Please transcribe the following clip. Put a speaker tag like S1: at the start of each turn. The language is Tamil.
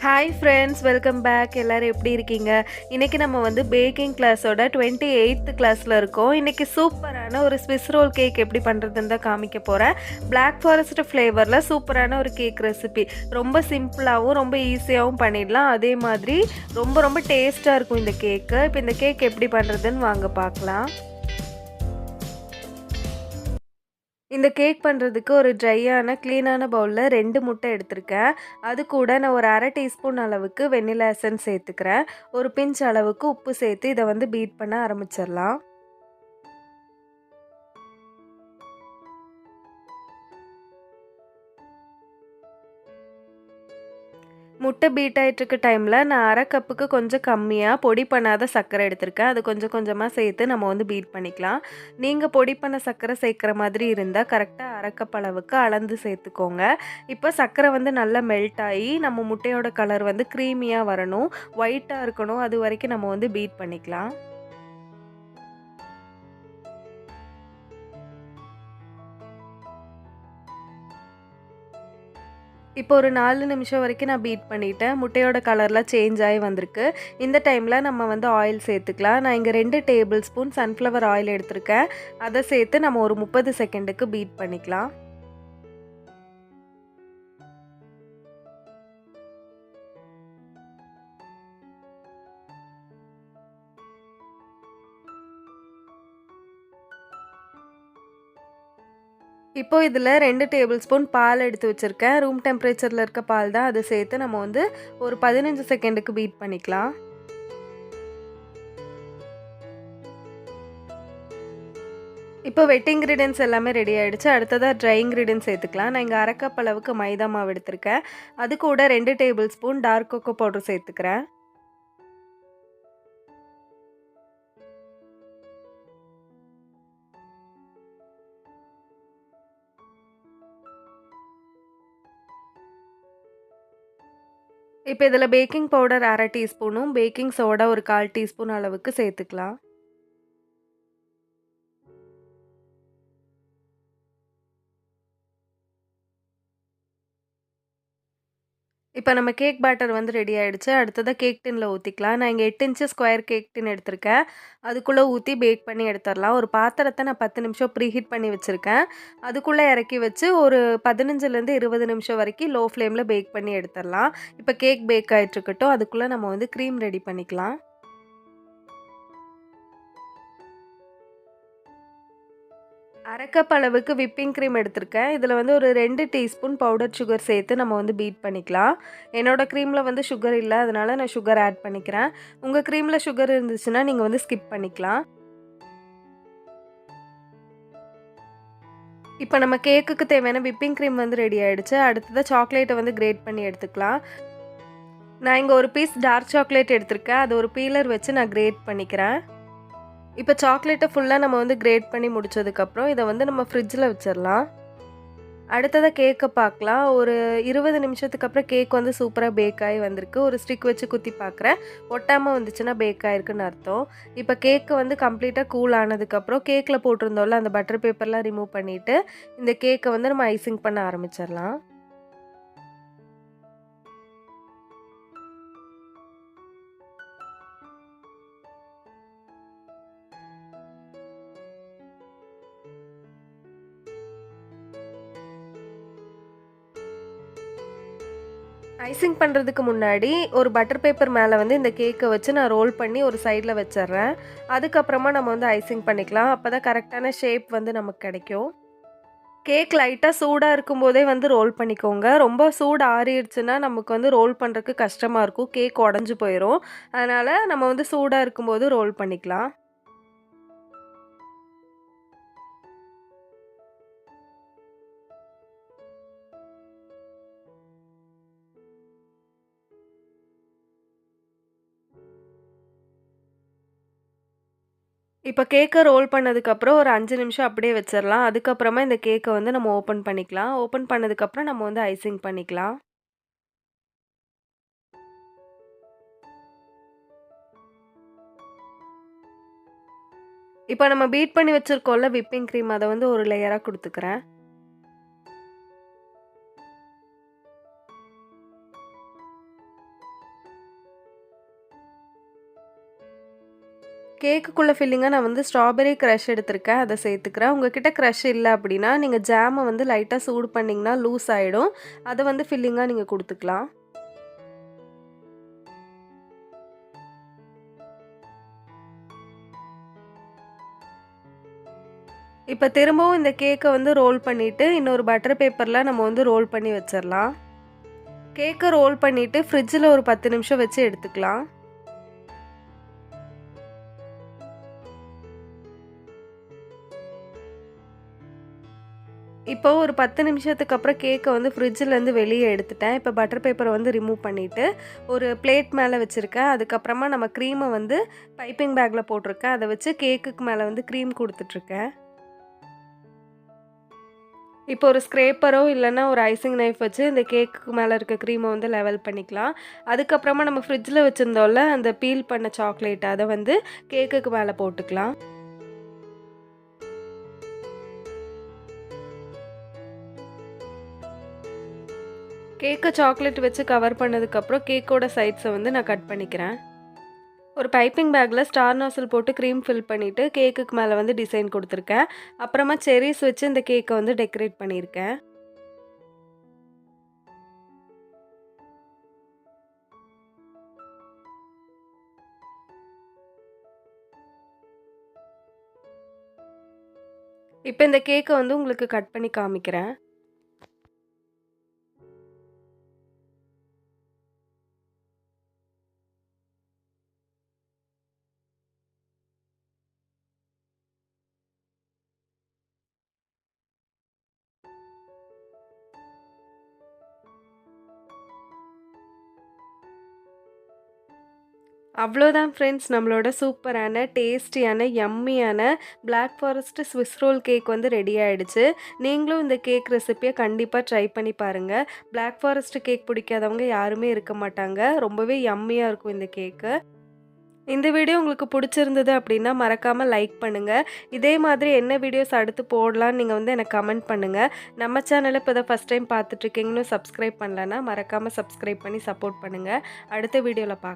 S1: Hi friends, welcome back. எல்லோரும் எப்படி இருக்கீங்க? இன்றைக்கி நம்ம வந்து பேக்கிங் கிளாஸோட 28th கிளாஸில் இருக்கோம். இன்றைக்கி சூப்பரான ஒரு ஸ்விஸ் ரோல் கேக் எப்படி பண்ணுறதுன்னு தான் காமிக்க போகிறேன். பிளாக் ஃபாரஸ்ட் ஃப்ளேவரில் சூப்பரான ஒரு கேக் ரெசிபி. ரொம்ப சிம்பிளாகவும் ரொம்ப ஈஸியாகவும் பண்ணிடலாம். அதே மாதிரி ரொம்ப ரொம்ப டேஸ்ட்டாக இருக்கும் இந்த கேக்கு. இப்போ இந்த கேக் எப்படி பண்ணுறதுன்னு வாங்க பார்க்கலாம். இந்த கேக் பண்ணுறதுக்கு ஒரு ட்ரையான க்ளீனான பவுலில் 2 முட்டை எடுத்திருக்கேன். அது கூட நான் ஒரு 1/2 டீஸ்பூன் அளவுக்கு வெண்ணிலா எசன்ஸ் சேர்த்துக்கிறேன். ஒரு பிஞ்ச் அளவுக்கு உப்பு சேர்த்து இதை வந்து பீட் பண்ண ஆரம்பிச்சிடலாம். முட்டை பீட் ஆகிட்டுருக்க டைமில் நான் 1/2 கப்புக்கு கொஞ்சம் கம்மியாக பொடி பண்ணாத சர்க்கரை எடுத்திருக்கேன். அது கொஞ்சம் கொஞ்சமாக சேர்த்து நம்ம வந்து பீட் பண்ணிக்கலாம். நீங்கள் பொடி பண்ண சர்க்கரை சேர்க்குற மாதிரி இருந்தால் கரெக்டாக 1/2 கப் அளவுக்கு அளந்து சேர்த்துக்கோங்க. இப்போ சர்க்கரை வந்து நல்லா மெல்ட் ஆகி நம்ம முட்டையோட கலர் வந்து க்ரீமியாக வரணும், ஒயிட்டாக இருக்கணும். அது வரைக்கும் நம்ம வந்து பீட் பண்ணிக்கலாம். இப்போ ஒரு 4 நிமிஷம் வரைக்கும் நான் பீட் பண்ணிட்டேன். முட்டையோட கலர்லாம் சேஞ்ச் ஆகி வந்திருக்கு. இந்த டைமில் நம்ம வந்து ஆயில் சேர்த்துக்கலாம். நான் இங்கே 2 டேபிள் ஸ்பூன் சன்ஃப்ளவர் ஆயில் எடுத்திருக்கேன். அதை சேர்த்து நம்ம ஒரு 30 செகண்டுக்கு பீட் பண்ணிக்கலாம். இப்போ இதில் 2 டேபிள் ஸ்பூன் பால் எடுத்து வச்சுருக்கேன். ரூம் டெம்பரேச்சரில் இருக்க பால் தான். அதை சேர்த்து நம்ம வந்து ஒரு 15 செகண்டுக்கு பீட் பண்ணிக்கலாம். இப்போ வெட் இன்க்ரீடியன்ஸ் எல்லாமே ரெடி ஆகிடுச்சு. அடுத்ததாக ட்ரை இன்க்ரீடியன்ஸ் சேர்த்துக்கலாம். நான் இங்கே 1/2 கப் அளவுக்கு மைதா மாவு எடுத்திருக்கேன். அது கூட 2 table spoon dark cocoa powder சேர்த்துக்கிறேன். இப்போ இதில் பேக்கிங் பவுடர் 1/2 டீஸ்பூனும் பேக்கிங் சோடா ஒரு 1/4 டீஸ்பூன் அளவுக்கு சேர்த்துக்கலாம். இப்போ நம்ம கேக் பேட்டர் வந்து ரெடி ஆகிடுச்சு. அடுத்ததாக கேக் டின்னில் ஊற்றிக்கலாம். நான் இங்கே 8 இன்ச்சு ஸ்கொயர் கேக் டின் எடுத்திருக்கேன். அதுக்குள்ளே ஊற்றி பேக் பண்ணி எடுத்துடலாம். ஒரு பாத்திரத்தை நான் 10 நிமிஷம் ப்ரீஹீட் பண்ணி வச்சுருக்கேன். அதுக்குள்ளே இறக்கி வச்சு ஒரு 15லேருந்து 20 நிமிஷம் வரைக்கும் லோ ஃப்ளேமில் பேக் பண்ணி எடுத்துடலாம். இப்போ கேக் பேக் ஆகிட்டுருக்கட்டும். அதுக்குள்ளே நம்ம வந்து க்ரீம் ரெடி பண்ணிக்கலாம். 1/2 கப் அளவுக்கு விப்பிங் க்ரீம் எடுத்திருக்கேன். இதில் வந்து ஒரு 2 டீஸ்பூன் பவுடர் சுகர் சேர்த்து நம்ம வந்து பீட் பண்ணிக்கலாம். என்னோடய க்ரீமில் வந்து சுகர் இல்லை, அதனால் நான் சுகர் ஆட் பண்ணிக்கிறேன். உங்கள் க்ரீமில் சுகர் இருந்துச்சுன்னா நீங்கள் வந்து ஸ்கிப் பண்ணிக்கலாம். இப்போ நம்ம கேக்குக்கு தேவையான விப்பிங் க்ரீம் வந்து ரெடி ஆகிடுச்சு. அடுத்ததாக சாக்லேட்டை வந்து கிரேட் பண்ணி எடுத்துக்கலாம். நான் இங்கே ஒரு பீஸ் டார்க் சாக்லேட் எடுத்திருக்கேன். அது ஒரு பீலர் வச்சு நான் கிரேட் பண்ணிக்கிறேன். இப்போ சாக்லேட்டை ஃபுல்லாக நம்ம வந்து கிரேட் பண்ணி முடிச்சதுக்கப்புறம் இதை வந்து நம்ம ஃப்ரிட்ஜில் வச்சிடலாம். அடுத்ததாக கேக்கை பார்க்கலாம். ஒரு 20 நிமிஷத்துக்கு அப்புறம் கேக் வந்து சூப்பராக பேக் ஆகி வந்திருக்கு. ஒரு ஸ்டிக் வச்சு குத்தி பார்க்குறேன். ஒட்டாமல் வந்துச்சுன்னா பேக் ஆகிருக்குன்னு அர்த்தம். இப்போ கேக்கு வந்து கம்ப்ளீட்டாக கூல் ஆனதுக்கப்புறம் கேக்கில் போட்டிருந்தோம்ல அந்த பட்டர் பேப்பர்லாம் ரிமூவ் பண்ணிவிட்டு இந்த கேக்கை வந்து நம்ம ஐசிங் பண்ண ஆரம்பிச்சிடலாம். ஐசிங் பண்ணுறதுக்கு முன்னாடி ஒரு பட்டர் பேப்பர் மேலே வந்து இந்த கேக்கை வச்சு நான் ரோல் பண்ணி ஒரு சைடில் வச்சிட்றேன். அதுக்கப்புறமா நம்ம வந்து ஐசிங் பண்ணிக்கலாம். அப்போ தான் கரெக்டான ஷேப் வந்து நமக்கு கிடைக்கும். கேக் லைட்டாக சூடாக இருக்கும்போதே வந்து ரோல் பண்ணிக்கோங்க. ரொம்ப சூடு ஆறிடுச்சுன்னா நமக்கு வந்து ரோல் பண்ணுறதுக்கு கஷ்டமாக இருக்கும். கேக் உடஞ்சி போயிடும். அதனால் நம்ம வந்து சூடாக இருக்கும்போது ரோல் பண்ணிக்கலாம். இப்போ கேக்கை ரோல் பண்ணதுக்கப்புறம் ஒரு 5 நிமிஷம் அப்படியே வச்சிடலாம். அதுக்கப்புறமா இந்த கேக்கை வந்து நம்ம ஓப்பன் பண்ணிக்கலாம். ஓப்பன் பண்ணதுக்கப்புறம் நம்ம வந்து ஐசிங் பண்ணிக்கலாம். இப்போ நம்ம பீட் பண்ணி வச்சிருக்கோம்ல விப்பிங் க்ரீம், அதை வந்து ஒரு லேயராக கொடுத்துக்கிறேன். கேக்குக்குள்ள ஃபில்லிங்கா நான் வந்து ஸ்ட்ராபெர்ரி க்ரஷ் எடுத்திருக்கேன். அத சேர்த்துக்கிறேன். உங்ககிட்ட க்ரஷ் இல்ல அப்படின்னா, நீங்க ஜாம வந்து லைட்டா சூடு பண்ணீங்கன்னா லூஸ் ஆயிடும். அத வந்து ஃபில்லிங்கா நீங்க குடுத்துக்கலாம். இப்ப திரும்பவும் இந்த கேக்க வந்து ரோல் பண்ணிட்டு, இன்னொரு பட்டர் பேப்பர்ல நம்ம வந்து ரோல் பண்ணி வச்சிரலாம். கேக்க ரோல் பண்ணிட்டு ஃப்ரிட்ஜ்ல ஒரு 10 நிமிஷம் வச்சு எடுத்துக்கலாம். இப்போ ஒரு 10 நிமிஷத்துக்கு அப்புறம் கேக்க வந்து ஃப்ரிட்ஜ்லேருந்து வெளிய எடுத்துட்டேன். இப்போ பட்டர் பேப்பர வந்து ரிமூவ் பண்ணிட்டு, ஒரு பிளேட் மேல வச்சிருக்கேன். அதுக்கப்புறமா நம்ம க்ரீம வந்து பைப்பிங் பேக்ல போட்டிருக்கேன். அத வச்சு கேக்குக்கு மேல வந்து க்ரீம் குடுத்துட்ருக்கேன். இப்போ ஒரு ஸ்க்ரேப்பரோ இல்லன்னா ஒரு ஐசிங் நைஃப் வச்சு இந்த கேக்குக்கு மேல இருக்க க்ரீம வந்து லெவல் பண்ணிக்கலாம். அதுக்கப்புறமா நம்ம ஃப்ரிட்ஜ்ல வச்சிருந்தோம்ல, அந்த பீல் பண்ண சாக்லேட் அத வந்து கேக்குக்கு மேல போட்டுக்கலாம். கேக்க சாக்லேட் வச்சு கவர் பண்ணதுக்கப்புறம் கேக்கோட சைட்ஸ வந்து நான் கட் பண்ணிக்கிறேன். ஒரு பைப்பிங் பேக்ல ஸ்டார் நாசில் போட்டு க்ரீம் ஃபில் பண்ணிட்டு கேக்குக்கு மேல வந்து டிசைன் குடுத்துருக்கேன். அப்புறமா செர்ரீஸ் வச்சு இந்த கேக்க வந்து டெக்கரேட் பண்ணியிருக்கேன். இப்ப இந்த கேக்க வந்து உங்களுக்கு கட் பண்ணி காமிக்கிறேன். அவ்வளோதான் ஃப்ரெண்ட்ஸ், நம்மளோட சூப்பரான, டேஸ்டியான, யம்மியான black forest Swiss roll cake வந்து ரெடி ஆயிடுச்சு. நீங்களும் இந்த கேக் ரெசிபிய கண்டிப்பா ட்ரை பண்ணி பாருங்க. பிளாக் ஃபாரஸ்ட் கேக் பிடிக்காதவங்க யாருமே இருக்க மாட்டாங்க. ரொம்பவே யம்மியா இருக்கும் இந்த கேக்கு. இந்த வீடியோ உங்களுக்கு பிடிச்சிருந்தது அப்படின்னா மறக்காம லைக் பண்ணுங்க. இதே மாதிரி என்ன வீடியோஸ் அடுத்து போடலான்னு நீங்க வந்து எனக்கு கமெண்ட் பண்ணுங்க. நம்ம சேனல இப்போ தான் ஃபர்ஸ்ட் டைம் பார்த்துட்டு இருக்கீங்கன்னு சப்ஸ்கிரைப் பண்ணலன்னா மறக்காம சப்ஸ்கிரைப் பண்ணி சப்போர்ட் பண்ணுங்க. அடுத்த வீடியோல பார்க்கலாம்.